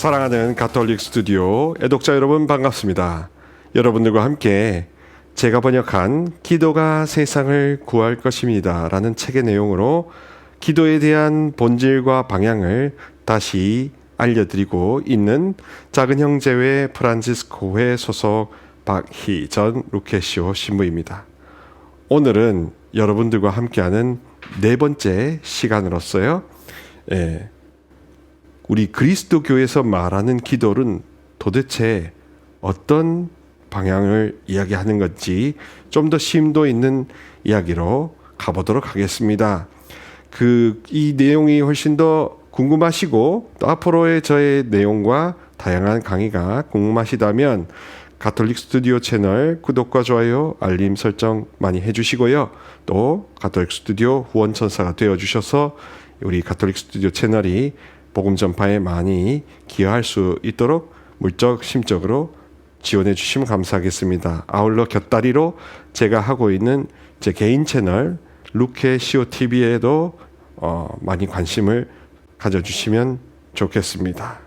사랑하는 가톨릭 스튜디오 애독자 여러분 반갑습니다. 여러분들과 함께 제가 번역한 기도가 세상을 구할 것입니다 라는 책의 내용으로 기도에 대한 본질과 방향을 다시 알려드리고 있는 작은 형제회 프란치스코회 소속 박희전 루케시오 신부입니다. 오늘은 여러분들과 함께하는 네 번째 시간으로서요. 우리 그리스도 교에서 말하는 기도는 도대체 어떤 방향을 이야기하는 건지 좀 더 심도 있는 이야기로 가보도록 하겠습니다. 이 내용이 훨씬 더 궁금하시고 또 앞으로의 저의 내용과 다양한 강의가 궁금하시다면 가톨릭 스튜디오 채널 구독과 좋아요, 알림 설정 많이 해주시고요. 또 가톨릭 스튜디오 후원천사가 되어주셔서 우리 가톨릭 스튜디오 채널이 복음 전파에 많이 기여할 수 있도록 물적, 심적으로 지원해 주시면 감사하겠습니다. 아울러 곁다리로 제가 하고 있는 제 개인 채널 루케시오 TV에도 많이 관심을 가져주시면 좋겠습니다.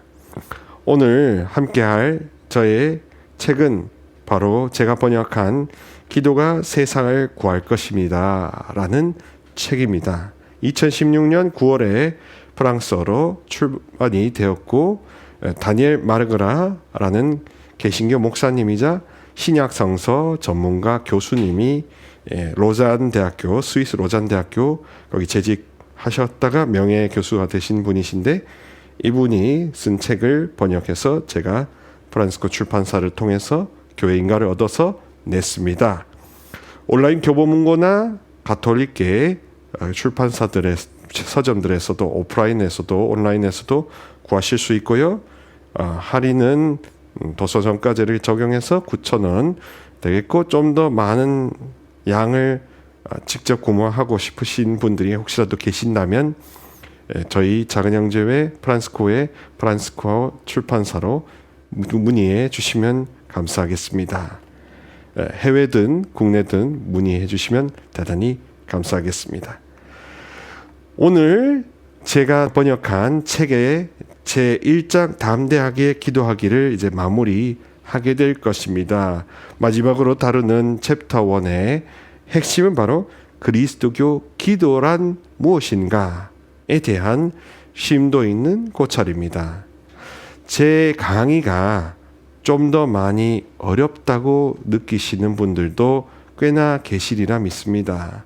오늘 함께할 저의 책은 바로 제가 번역한 기도가 세상을 구할 것입니다 라는 책입니다. 2016년 9월에 프랑스어로 출판이 되었고 다니엘 마르그라라는 개신교 목사님이자 신약 성서 전문가 교수님이 스위스 로잔 대학교 거기 재직하셨다가 명예 교수가 되신 분이신데 이분이 쓴 책을 번역해서 제가 프란시스코 출판사를 통해서 교회 인가를 얻어서 냈습니다. 온라인 교보문고나 가톨릭계 출판사들의 서점들에서도 오프라인에서도 온라인에서도 구하실 수 있고요. 할인은 도서정가제를 적용해서 9,000원 되겠고 좀 더 많은 양을 직접 구매하고 싶으신 분들이 혹시라도 계신다면 저희 작은 형제회 프란시스코의 프란시스코 출판사로 문의해 주시면 감사하겠습니다. 해외든 국내든 문의해 주시면 대단히 감사하겠습니다. 오늘 제가 번역한 책의 제1장 담대하게 기도하기를 이제 마무리하게 될 것입니다. 마지막으로 다루는 챕터 1의 핵심은 바로 그리스도교 기도란 무엇인가에 대한 심도 있는 고찰입니다. 제 강의가 좀 더 많이 어렵다고 느끼시는 분들도 꽤나 계시리라 믿습니다.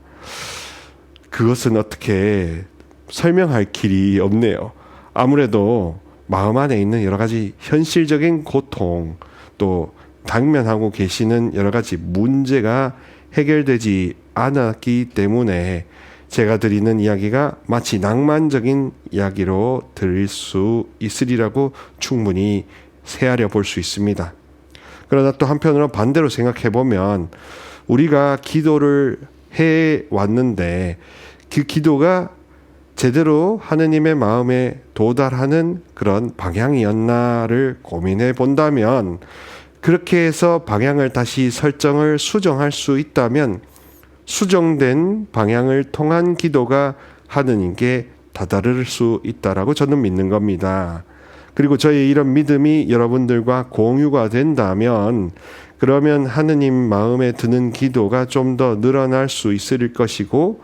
그것은 어떻게 설명할 길이 없네요. 아무래도 마음 안에 있는 여러 가지 현실적인 고통 또 당면하고 계시는 여러 가지 문제가 해결되지 않았기 때문에 제가 드리는 이야기가 마치 낭만적인 이야기로 들릴 수 있으리라고 충분히 헤아려 볼 수 있습니다. 그러나 또 한편으로 반대로 생각해 보면 우리가 기도를 해왔는데 그 기도가 제대로 하느님의 마음에 도달하는 그런 방향이었나를 고민해 본다면 그렇게 해서 방향을 다시 수정할 수 있다면 수정된 방향을 통한 기도가 하느님께 다다를 수 있다라고 저는 믿는 겁니다. 그리고 저의 이런 믿음이 여러분들과 공유가 된다면 그러면 하느님 마음에 드는 기도가 좀 더 늘어날 수 있을 것이고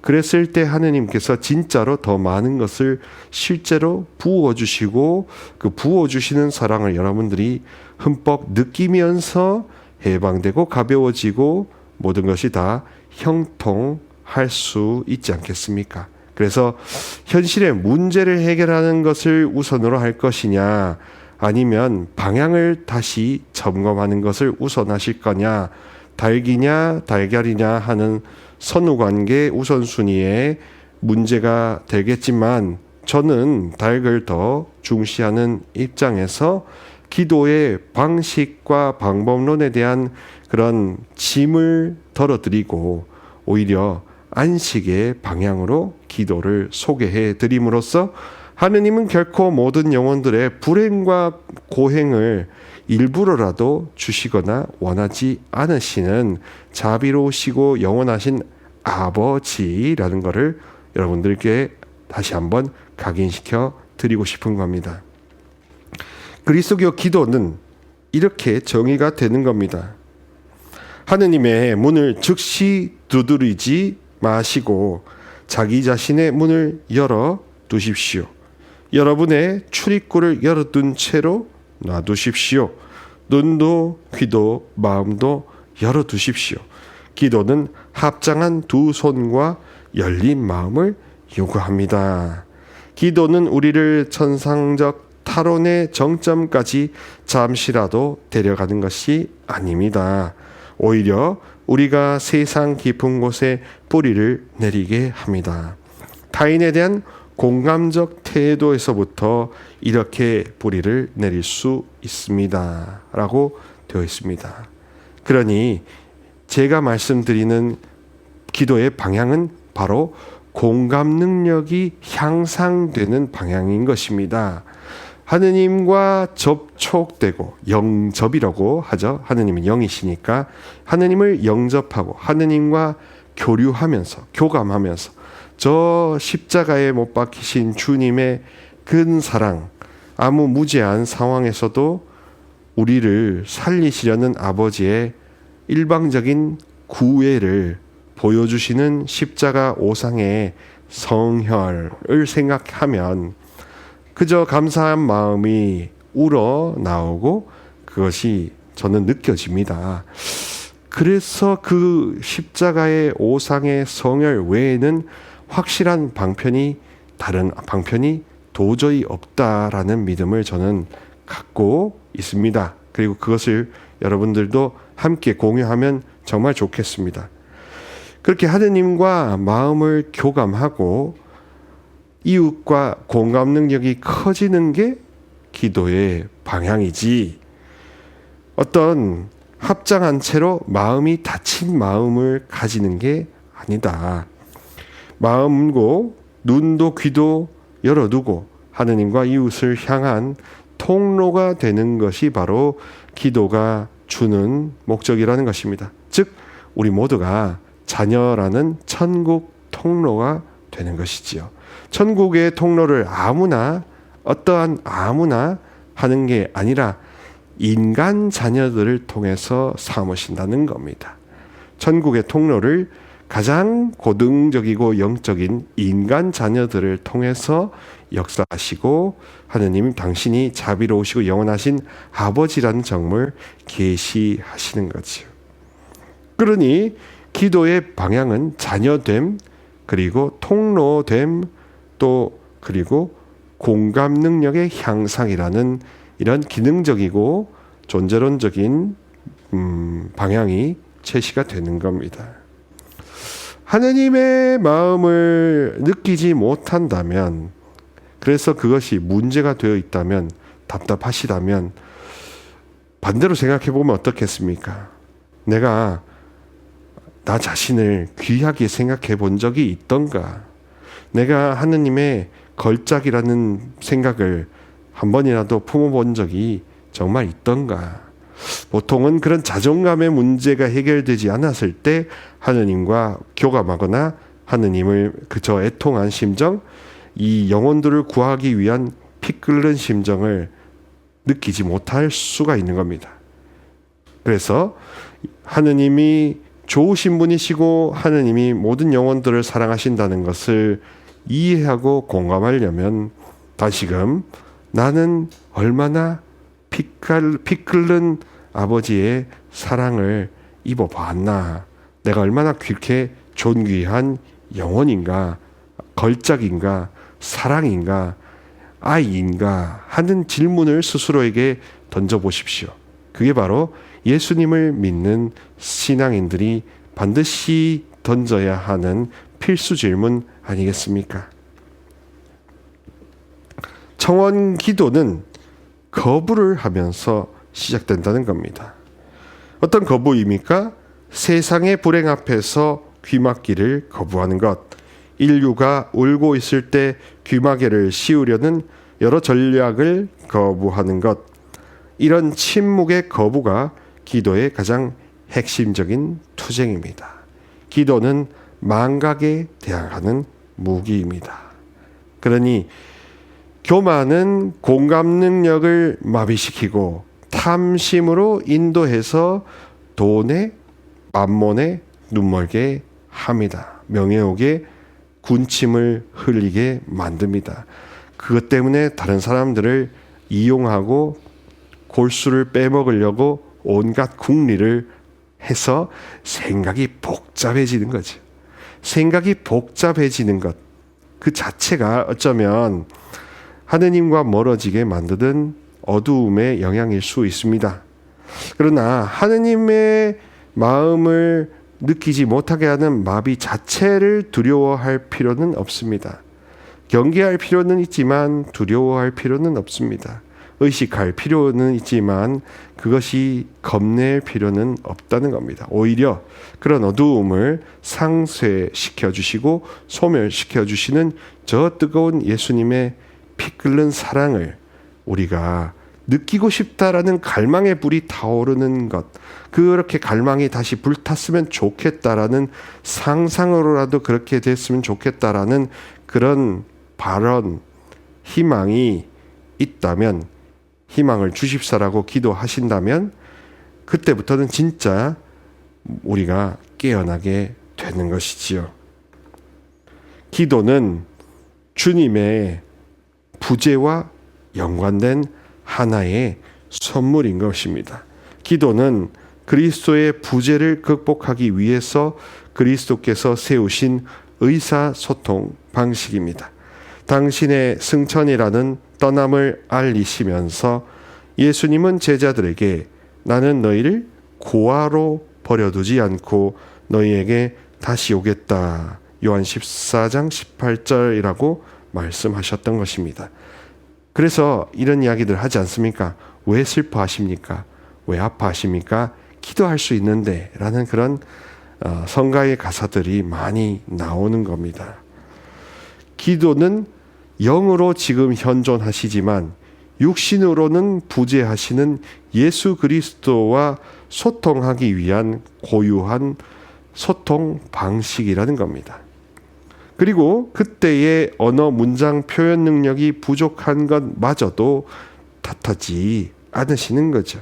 그랬을 때 하느님께서 진짜로 더 많은 것을 실제로 부어주시고 그 부어주시는 사랑을 여러분들이 흠뻑 느끼면서 해방되고 가벼워지고 모든 것이 다 형통할 수 있지 않겠습니까? 그래서 현실의 문제를 해결하는 것을 우선으로 할 것이냐 아니면 방향을 다시 점검하는 것을 우선하실 거냐 닭이냐 달걀이냐 하는 선후관계 우선순위에 문제가 되겠지만 저는 닭을 더 중시하는 입장에서 기도의 방식과 방법론에 대한 그런 짐을 덜어드리고 오히려 안식의 방향으로 기도를 소개해 드림으로써 하느님은 결코 모든 영혼들의 불행과 고행을 일부러라도 주시거나 원하지 않으시는 자비로우시고 영원하신 아버지라는 것을 여러분들께 다시 한번 각인시켜 드리고 싶은 겁니다. 그리스도교 기도는 이렇게 정의가 되는 겁니다. 하느님의 문을 즉시 두드리지 마시고 자기 자신의 문을 열어 두십시오. 여러분의 출입구를 열어둔 채로 놔두십시오. 눈도 귀도 마음도 열어두십시오. 기도는 합장한 두 손과 열린 마음을 요구합니다. 기도는 우리를 천상적 탈원의 정점까지 잠시라도 데려가는 것이 아닙니다. 오히려 우리가 세상 깊은 곳에 뿌리를 내리게 합니다. 타인에 대한 공감적 태도에서부터 이렇게 뿌리를 내릴 수 있습니다. 라고 되어 있습니다. 그러니 제가 말씀드리는 기도의 방향은 바로 공감 능력이 향상되는 방향인 것입니다. 하느님과 접촉되고 영접이라고 하죠. 하느님은 영이시니까 하느님을 영접하고 하느님과 교류하면서 교감하면서 저 십자가에 못 박히신 주님의 큰 사랑, 아무 무죄한 상황에서도 우리를 살리시려는 아버지의 일방적인 구애를 보여주시는 십자가 오상의 성혈을 생각하면 그저 감사한 마음이 우러나오고 그것이 저는 느껴집니다. 그래서 그 십자가의 오상의 성혈 외에는 확실한 다른 방편이 도저히 없다라는 믿음을 저는 갖고 있습니다. 그리고 그것을 여러분들도 함께 공유하면 정말 좋겠습니다. 그렇게 하느님과 마음을 교감하고 이웃과 공감 능력이 커지는 게 기도의 방향이지, 어떤 합장한 채로 마음이 닫힌 마음을 가지는 게 아니다. 마음고 눈도 귀도 열어두고 하느님과 이웃을 향한 통로가 되는 것이 바로 기도가 주는 목적이라는 것입니다. 즉 우리 모두가 자녀라는 천국 통로가 되는 것이지요. 천국의 통로를 어떠한 아무나 하는 게 아니라 인간 자녀들을 통해서 삼으신다는 겁니다. 천국의 통로를 가장 고등적이고 영적인 인간 자녀들을 통해서 역사하시고 하느님 당신이 자비로우시고 영원하신 아버지라는 점을 계시하시는 거지요. 그러니 기도의 방향은 자녀됨, 그리고 통로됨, 또 그리고 공감 능력의 향상이라는 이런 기능적이고 존재론적인 방향이 제시가 되는 겁니다. 하느님의 마음을 느끼지 못한다면, 그래서 그것이 문제가 되어 있다면, 답답하시다면 반대로 생각해 보면 어떻겠습니까? 내가 나 자신을 귀하게 생각해 본 적이 있던가? 내가 하느님의 걸작이라는 생각을 한 번이라도 품어본 적이 정말 있던가? 보통은 그런 자존감의 문제가 해결되지 않았을 때 하느님과 교감하거나 하느님을 그저 애통한 심정, 이 영혼들을 구하기 위한 피 끓는 심정을 느끼지 못할 수가 있는 겁니다. 그래서 하느님이 좋으신 분이시고 하느님이 모든 영혼들을 사랑하신다는 것을 이해하고 공감하려면 다시금 나는 얼마나 피 끓는 아버지의 사랑을 입어봤나, 내가 얼마나 그렇게 존귀한 영혼인가, 걸작인가, 사랑인가, 아이인가 하는 질문을 스스로에게 던져보십시오. 그게 바로 예수님을 믿는 신앙인들이 반드시 던져야 하는 필수 질문 아니겠습니까? 청원 기도는 거부를 하면서 시작된다는 겁니다. 어떤 거부입니까? 세상의 불행 앞에서 귀막기를 거부하는 것, 인류가 울고 있을 때 귀마개를 씌우려는 여러 전략을 거부하는 것, 이런 침묵의 거부가 기도의 가장 핵심적인 투쟁입니다. 기도는 망각에 대항하는 무기입니다. 그러니 교만은 공감 능력을 마비시키고 탐심으로 인도해서 돈에 만몬에 눈멀게 합니다. 명예욕에 군침을 흘리게 만듭니다. 그것 때문에 다른 사람들을 이용하고 골수를 빼먹으려고 온갖 궁리를 해서 생각이 복잡해지는 거죠. 생각이 복잡해지는 것 그 자체가 어쩌면 하느님과 멀어지게 만드는 어두움의 영향일 수 있습니다. 그러나 하느님의 마음을 느끼지 못하게 하는 마비 자체를 두려워할 필요는 없습니다. 경계할 필요는 있지만 두려워할 필요는 없습니다. 의식할 필요는 있지만 그것이 겁낼 필요는 없다는 겁니다. 오히려 그런 어두움을 상쇄시켜 주시고 소멸시켜 주시는 저 뜨거운 예수님의 피 끓는 사랑을 우리가 느끼고 싶다라는 갈망의 불이 타오르는 것, 그렇게 갈망이 다시 불탔으면 좋겠다라는 상상으로라도 그렇게 됐으면 좋겠다라는 그런 발언, 희망이 있다면, 희망을 주십사라고 기도하신다면 그때부터는 진짜 우리가 깨어나게 되는 것이지요. 기도는 주님의 부재와 연관된 하나의 선물인 것입니다. 기도는 그리스도의 부재를 극복하기 위해서 그리스도께서 세우신 의사소통 방식입니다. 당신의 승천이라는 떠남을 알리시면서 예수님은 제자들에게 나는 너희를 고아로 버려두지 않고 너희에게 다시 오겠다. 요한 14장 18절이라고 말씀하셨던 것입니다. 그래서 이런 이야기들 하지 않습니까? 왜 슬퍼하십니까? 왜 아파하십니까? 기도할 수 있는데 라는 그런 성가의 가사들이 많이 나오는 겁니다. 기도는 영으로 지금 현존하시지만 육신으로는 부재하시는 예수 그리스도와 소통하기 위한 고유한 소통 방식이라는 겁니다. 그리고 그때의 언어 문장 표현 능력이 부족한 것마저도 탓하지 않으시는 거죠.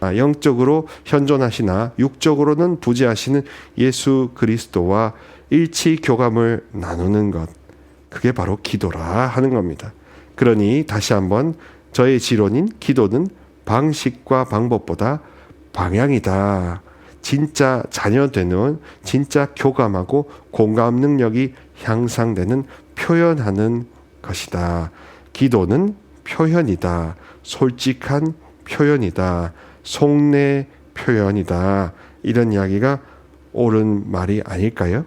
영적으로 현존하시나 육적으로는 부재하시는 예수 그리스도와 일치 교감을 나누는 것, 그게 바로 기도라 하는 겁니다. 그러니 다시 한번 저의 지론인 기도는 방식과 방법보다 방향이다. 진짜 자녀되는, 진짜 교감하고 공감 능력이 향상되는 표현하는 것이다. 기도는 표현이다. 솔직한 표현이다. 속내 표현이다. 이런 이야기가 옳은 말이 아닐까요?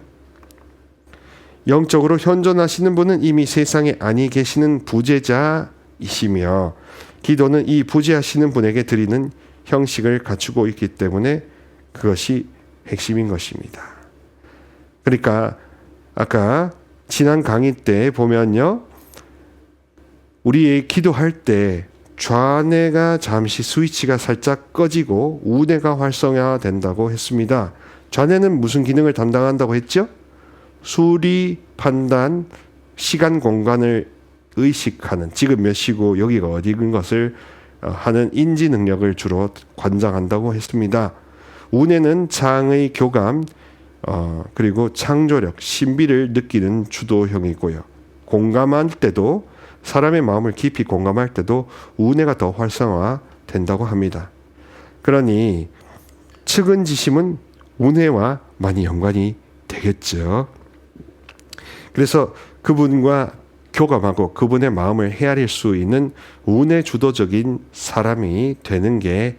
영적으로 현존하시는 분은 이미 세상에 아니 계시는 부재자이시며 기도는 이 부재하시는 분에게 드리는 형식을 갖추고 있기 때문에 그것이 핵심인 것입니다. 그러니까 아까 지난 강의 때 보면요, 우리 기도할 때 좌뇌가 잠시 스위치가 살짝 꺼지고 우뇌가 활성화된다고 했습니다. 좌뇌는 무슨 기능을 담당한다고 했죠? 수리, 판단, 시간, 공간을 의식하는, 지금 몇 시고 여기가 어디인 것을 하는 인지 능력을 주로 관장한다고 했습니다. 우뇌는 장의 교감, 그리고 창조력, 신비를 느끼는 주도형이고요. 공감할 때도, 사람의 마음을 깊이 공감할 때도 우뇌가 더 활성화된다고 합니다. 그러니 측은지심은 우뇌와 많이 연관이 되겠죠. 그래서 그분과 교감하고 그분의 마음을 헤아릴 수 있는 우뇌 주도적인 사람이 되는 게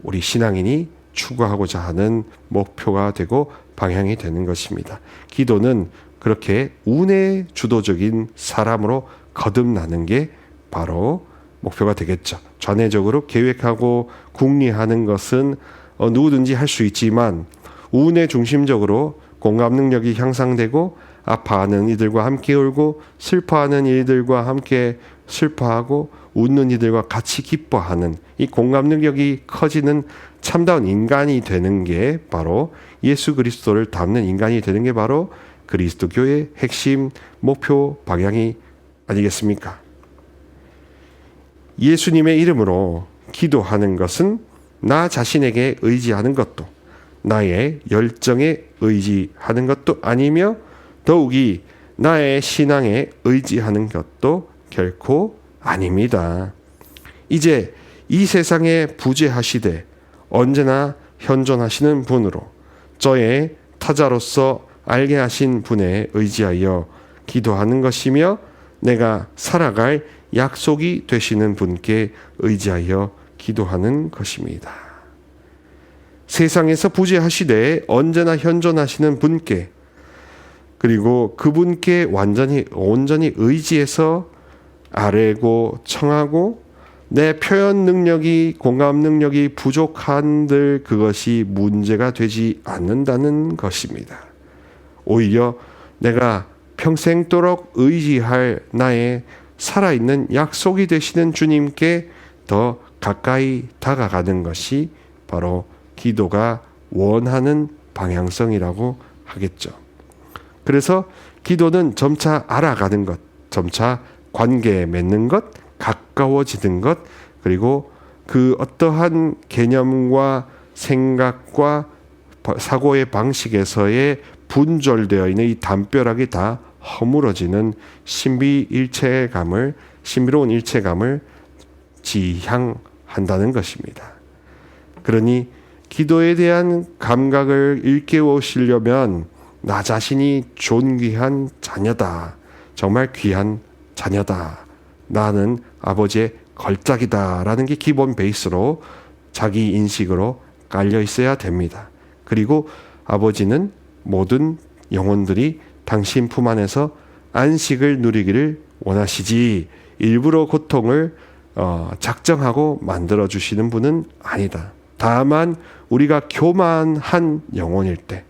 우리 신앙인이 추구하고자 하는 목표가 되고 방향이 되는 것입니다. 기도는 그렇게 우뇌 주도적인 사람으로 거듭나는 게 바로 목표가 되겠죠. 전회적으로 계획하고 궁리하는 것은 누구든지 할 수 있지만 우뇌 중심적으로 공감 능력이 향상되고 아파하는 이들과 함께 울고 슬퍼하는 이들과 함께 슬퍼하고 웃는 이들과 같이 기뻐하는 이 공감 능력이 커지는 참다운 인간이 되는 게 바로 예수 그리스도를 닮는 인간이 되는 게 바로 그리스도교의 핵심 목표 방향이 아니겠습니까? 예수님의 이름으로 기도하는 것은 나 자신에게 의지하는 것도 나의 열정에 의지하는 것도 아니며 더욱이 나의 신앙에 의지하는 것도 결코 아닙니다. 이제 이 세상에 부재하시되 언제나 현존하시는 분으로 저의 타자로서 알게 하신 분에 의지하여 기도하는 것이며 내가 살아갈 약속이 되시는 분께 의지하여 기도하는 것입니다. 세상에서 부재하시되 언제나 현존하시는 분께 그리고 그분께 온전히 의지해서 아뢰고 청하고 내 표현 능력이 공감 능력이 부족한들 그것이 문제가 되지 않는다는 것입니다. 오히려 내가 평생도록 의지할 나의 살아있는 약속이 되시는 주님께 더 가까이 다가가는 것이 바로 기도가 원하는 방향성이라고 하겠죠. 그래서 기도는 점차 알아가는 것, 점차 관계 맺는 것, 가까워지는 것, 그리고 그 어떠한 개념과 생각과 사고의 방식에서의 분절되어 있는 이 담벼락이 다 허물어지는 신비로운 일체감을 지향한다는 것입니다. 그러니 기도에 대한 감각을 일깨우시려면 나 자신이 존귀한 자녀다. 정말 귀한 자녀다. 나는 아버지의 걸작이다라는 게 기본 베이스로 자기 인식으로 깔려 있어야 됩니다. 그리고 아버지는 모든 영혼들이 당신 품 안에서 안식을 누리기를 원하시지 일부러 고통을 작정하고 만들어 주시는 분은 아니다. 다만 우리가 교만한 영혼일 때,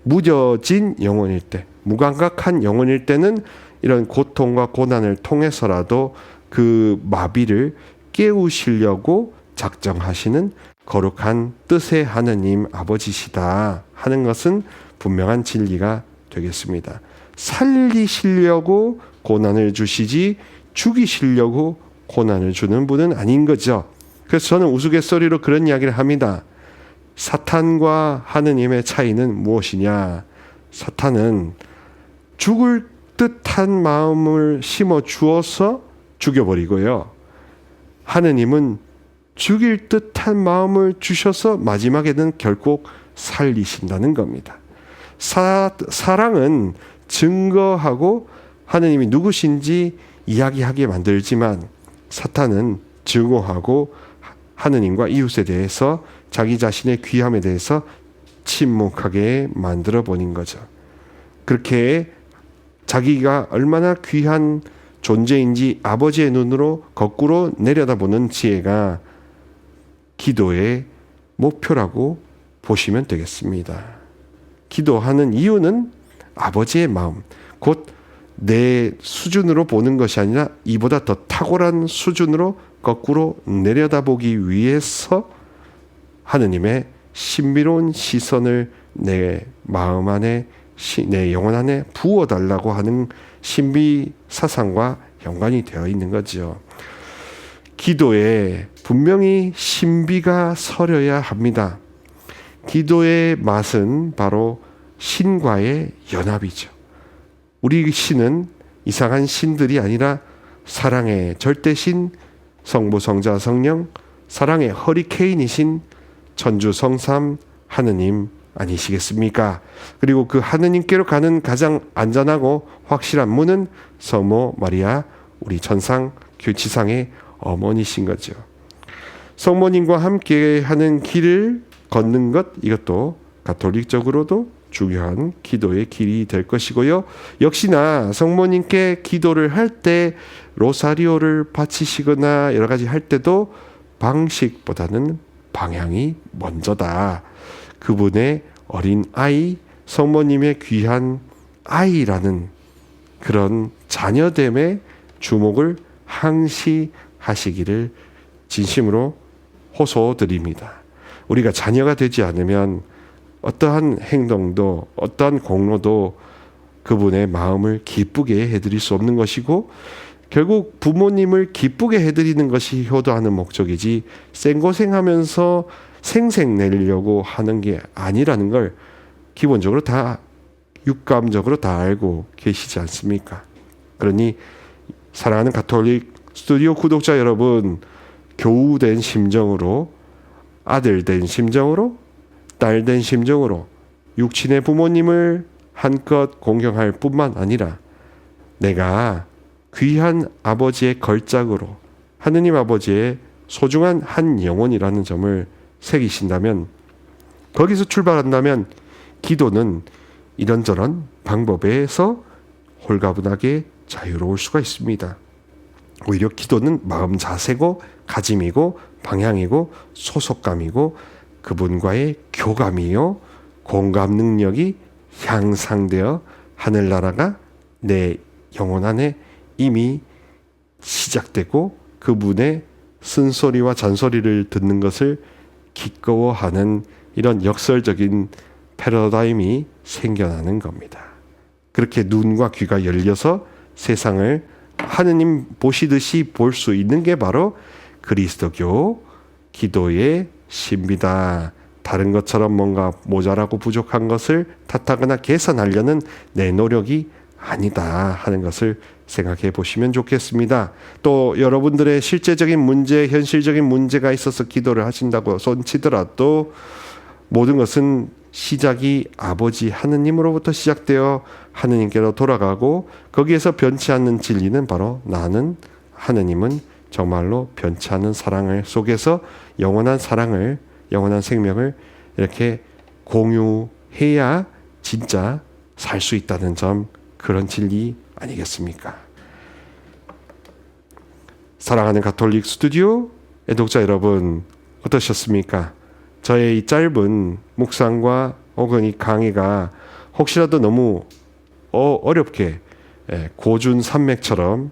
무뎌진 영혼일 때, 무감각한 영혼일 때는 이런 고통과 고난을 통해서라도 그 마비를 깨우시려고 작정하시는 거룩한 뜻의 하느님 아버지시다 하는 것은 분명한 진리가 되겠습니다. 살리시려고 고난을 주시지 죽이시려고 고난을 주는 분은 아닌 거죠. 그래서 저는 우스갯소리로 그런 이야기를 합니다. 사탄과 하느님의 차이는 무엇이냐? 사탄은 죽을 듯한 마음을 심어 주어서 죽여버리고요. 하느님은 죽일 듯한 마음을 주셔서 마지막에는 결국 살리신다는 겁니다. 사랑은 증거하고 하느님이 누구신지 이야기하게 만들지만 사탄은 증오하고 하느님과 이웃에 대해서 자기 자신의 귀함에 대해서 침묵하게 만들어 버린 거죠. 그렇게 자기가 얼마나 귀한 존재인지 아버지의 눈으로 거꾸로 내려다보는 지혜가 기도의 목표라고 보시면 되겠습니다. 기도하는 이유는 아버지의 마음, 곧 내 수준으로 보는 것이 아니라 이보다 더 탁월한 수준으로 거꾸로 내려다보기 위해서 하느님의 신비로운 시선을 내 마음 안에, 내 영혼 안에 부어달라고 하는 신비 사상과 연관이 되어 있는 거죠. 기도에 분명히 신비가 서려야 합니다. 기도의 맛은 바로 신과의 연합이죠. 우리 신은 이상한 신들이 아니라 사랑의 절대신, 성부, 성자, 성령, 사랑의 허리케인이신 천주 성삼 하느님 아니시겠습니까? 그리고 그 하느님께로 가는 가장 안전하고 확실한 문은 성모 마리아, 우리 천상 교치상의 어머니신 거죠. 성모님과 함께 하는 길을 걷는 것, 이것도 가톨릭적으로도 중요한 기도의 길이 될 것이고요. 역시나 성모님께 기도를 할 때 로사리오를 바치시거나 여러 가지 할 때도 방식보다는 방향이 먼저다. 그분의 어린 아이, 성모님의 귀한 아이라는 그런 자녀됨에 주목을 항시하시기를 진심으로 호소드립니다. 우리가 자녀가 되지 않으면 어떠한 행동도 어떠한 공로도 그분의 마음을 기쁘게 해드릴 수 없는 것이고 결국 부모님을 기쁘게 해드리는 것이 효도하는 목적이지 생고생하면서 생색 내려고 하는 게 아니라는 걸 기본적으로 다 육감적으로 다 알고 계시지 않습니까? 그러니 사랑하는 가톨릭 스튜디오 구독자 여러분, 교우된 심정으로, 아들 된 심정으로, 딸 된 심정으로 육친의 부모님을 한껏 공경할 뿐만 아니라 내가 귀한 아버지의 걸작으로 하느님 아버지의 소중한 한 영혼이라는 점을 새기신다면, 거기서 출발한다면 기도는 이런저런 방법에서 홀가분하게 자유로울 수가 있습니다. 오히려 기도는 마음 자세고 가짐이고 방향이고 소속감이고 그분과의 교감이요 공감 능력이 향상되어 하늘나라가 내 영혼 안에 이미 시작되고 그분의 쓴소리와 잔소리를 듣는 것을 기꺼워하는 이런 역설적인 패러다임이 생겨나는 겁니다. 그렇게 눈과 귀가 열려서 세상을 하느님 보시듯이 볼 수 있는 게 바로 그리스도교 기도의 신비다. 다른 것처럼 뭔가 모자라고 부족한 것을 탓하거나 개선하려는 내 노력이 아니다 하는 것을 생각해 보시면 좋겠습니다. 또 여러분들의 실제적인 문제, 현실적인 문제가 있어서 기도를 하신다고 손치더라도 모든 것은 시작이 아버지 하느님으로부터 시작되어 하느님께로 돌아가고 거기에서 변치 않는 진리는 바로 나는 하느님은 정말로 변치 않는 사랑을 속에서 영원한 사랑을, 영원한 생명을 이렇게 공유해야 진짜 살 수 있다는 점, 그런 진리 아니겠습니까? 사랑하는 가톨릭 스튜디오 애독자 여러분, 어떠셨습니까? 저의 이 짧은 묵상과 혹은 이 강의가 혹시라도 너무 어렵게 고준 산맥처럼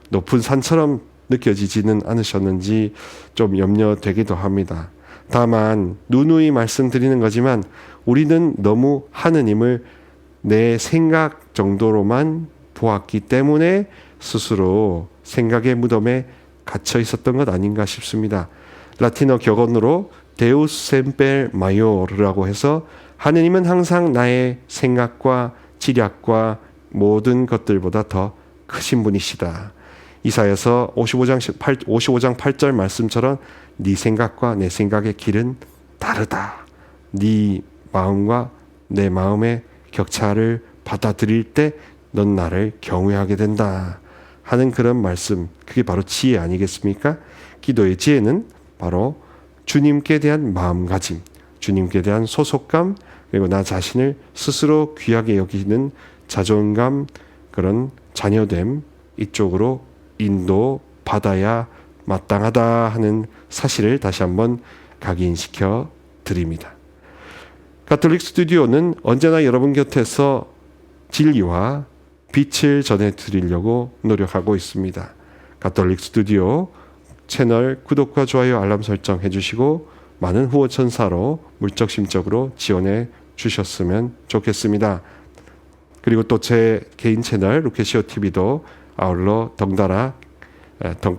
높은 산처럼 느껴지지는 않으셨는지 좀 염려되기도 합니다. 다만 누누이 말씀드리는 거지만 우리는 너무 하느님을 내 생각 정도로만 보았기 때문에 스스로 생각의 무덤에 갇혀 있었던 것 아닌가 싶습니다. 라틴어 격언으로 데우스 셈펠 마요르라고 해서 하느님은 항상 나의 생각과 지략과 모든 것들보다 더 크신 분이시다. 이사야서 55장 8절 말씀처럼 네 생각과 내 생각의 길은 다르다. 네 마음과 내 마음의 격차를 받아들일 때 넌 나를 경외하게 된다 하는 그런 말씀, 그게 바로 지혜 아니겠습니까? 기도의 지혜는 바로 주님께 대한 마음가짐, 주님께 대한 소속감, 그리고 나 자신을 스스로 귀하게 여기는 자존감, 그런 자녀됨, 이쪽으로 인도받아야 마땅하다 하는 사실을 다시 한번 각인시켜 드립니다. 가톨릭 스튜디오는 언제나 여러분 곁에서 진리와 빛을 전해드리려고 노력하고 있습니다. 가톨릭 스튜디오 채널 구독과 좋아요 알람 설정 해주시고 많은 후원천사로 물적심적으로 지원해 주셨으면 좋겠습니다. 그리고 또 제 개인 채널 루케시오 TV도 아울러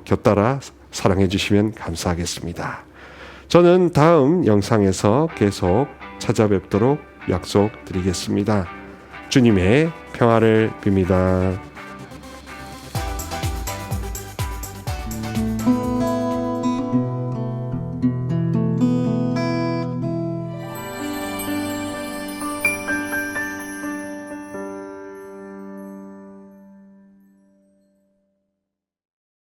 곁따라 사랑해 주시면 감사하겠습니다. 저는 다음 영상에서 계속 찾아뵙도록 약속드리겠습니다. 주님의 평화를 빕니다.